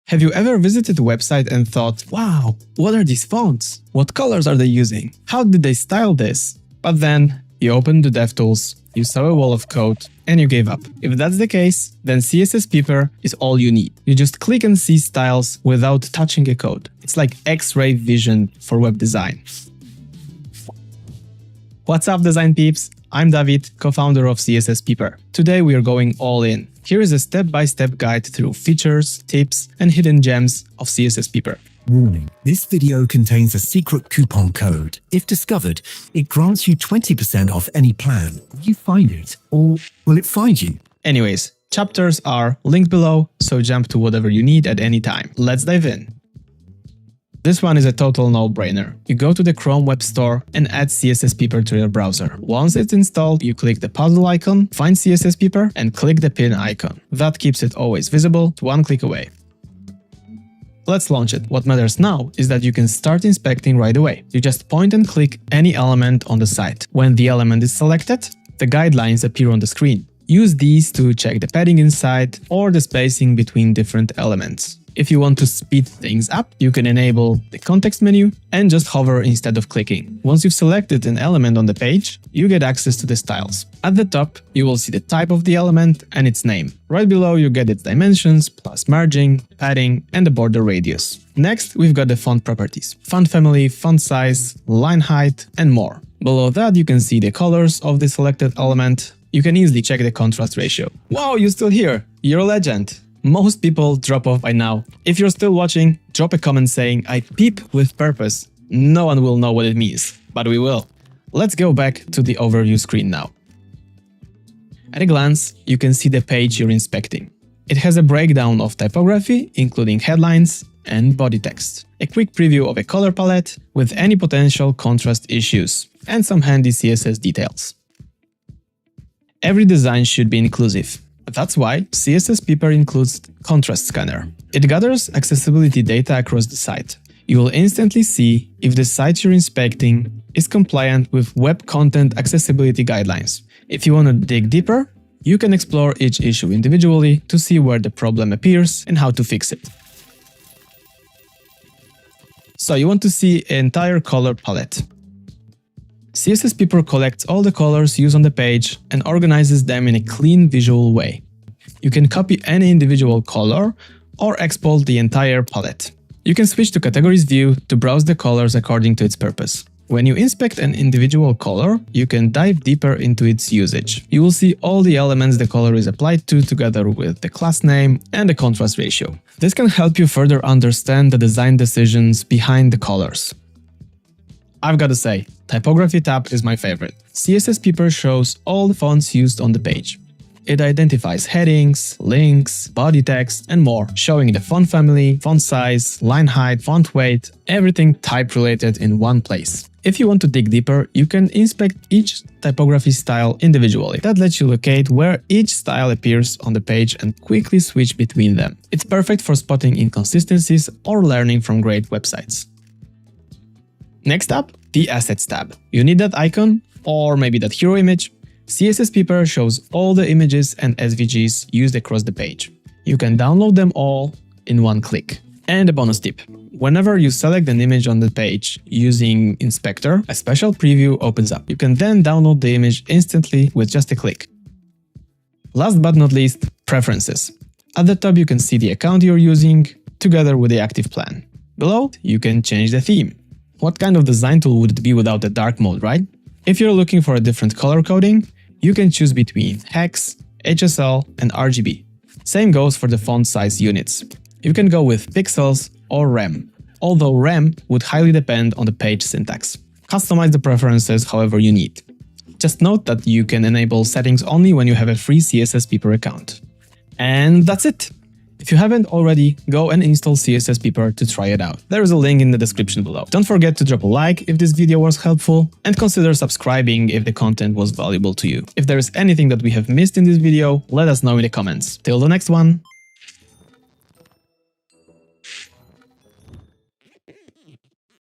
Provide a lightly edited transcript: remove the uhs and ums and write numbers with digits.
Have you ever visited a website and thought, wow, what are these fonts? What colors are they using? How did they style this? But then you opened the DevTools, you saw a wall of code, and you gave up. If that's the case, then CSS Peeper is all you need. You just click and see styles without touching a code. It's like X-ray vision for web design. What's up, design peeps? I'm David, co-founder of CSS Peeper. Today we are going all in. Here is a step-by-step guide through features, tips, and hidden gems of CSS Peeper. Warning, this video contains a secret coupon code. If discovered, it grants you 20% off any plan. Will you find it, or will it find you? Anyways, chapters are linked below, so jump to whatever you need at any time. Let's dive in. This one is a total no-brainer. You go to the Chrome Web Store and add CSS Peeper to your browser. Once it's installed, you click the puzzle icon, find CSS Peeper, and click the pin icon. That keeps it always visible, one click away. Let's launch it. What matters now is that you can start inspecting right away. You just point and click any element on the site. When the element is selected, the guidelines appear on the screen. Use these to check the padding inside or the spacing between different elements. If you want to speed things up, you can enable the context menu and just hover instead of clicking. Once you've selected an element on the page, you get access to the styles. At the top, you will see the type of the element and its name. Right below, you get its dimensions, plus margin, padding, and the border radius. Next, we've got the font properties: font family, font size, line height, and more. Below that, you can see the colors of the selected element. You can easily check the contrast ratio. Wow, you're still here! You're a legend! Most people drop off by now. If you're still watching, drop a comment saying, "I peep with purpose." No one will know what it means, but we will. Let's go back to the overview screen now. At a glance, you can see the page you're inspecting. It has a breakdown of typography, including headlines and body text, a quick preview of a color palette with any potential contrast issues, and some handy CSS details. Every design should be inclusive. That's why CSS Peeper includes Contrast Scanner. It gathers accessibility data across the site. You will instantly see if the site you're inspecting is compliant with Web Content Accessibility Guidelines. If you want to dig deeper, you can explore each issue individually to see where the problem appears and how to fix it. So you want to see an entire color palette. CSS Peeper collects all the colors used on the page and organizes them in a clean visual way. You can copy any individual color or export the entire palette. You can switch to Categories view to browse the colors according to its purpose. When you inspect an individual color, you can dive deeper into its usage. You will see all the elements the color is applied to together with the class name and the contrast ratio. This can help you further understand the design decisions behind the colors. I've got to say, Typography tab is my favorite. CSS Peeper shows all the fonts used on the page. It identifies headings, links, body text, and more, showing the font family, font size, line height, font weight, everything type-related in one place. If you want to dig deeper, you can inspect each typography style individually. That lets you locate where each style appears on the page and quickly switch between them. It's perfect for spotting inconsistencies or learning from great websites. Next up, the Assets tab. You need that icon, or maybe that hero image. CSS Peeper shows all the images and SVGs used across the page. You can download them all in one click. And a bonus tip. Whenever you select an image on the page using Inspector, a special preview opens up. You can then download the image instantly with just a click. Last but not least, Preferences. At the top you can see the account you're using, together with the active plan. Below, you can change the theme. What kind of design tool would it be without the dark mode, right? If you're looking for a different color coding, you can choose between hex, HSL, and RGB. Same goes for the font size units. You can go with pixels or rem, although rem would highly depend on the page syntax. Customize the preferences however you need. Just note that you can enable settings only when you have a free CSS Peeper account. And that's it! If you haven't already, go and install CSS Peeper to try it out. There is a link in the description below. Don't forget to drop a like if this video was helpful, and consider subscribing if the content was valuable to you. If there is anything that we have missed in this video, let us know in the comments. Till the next one!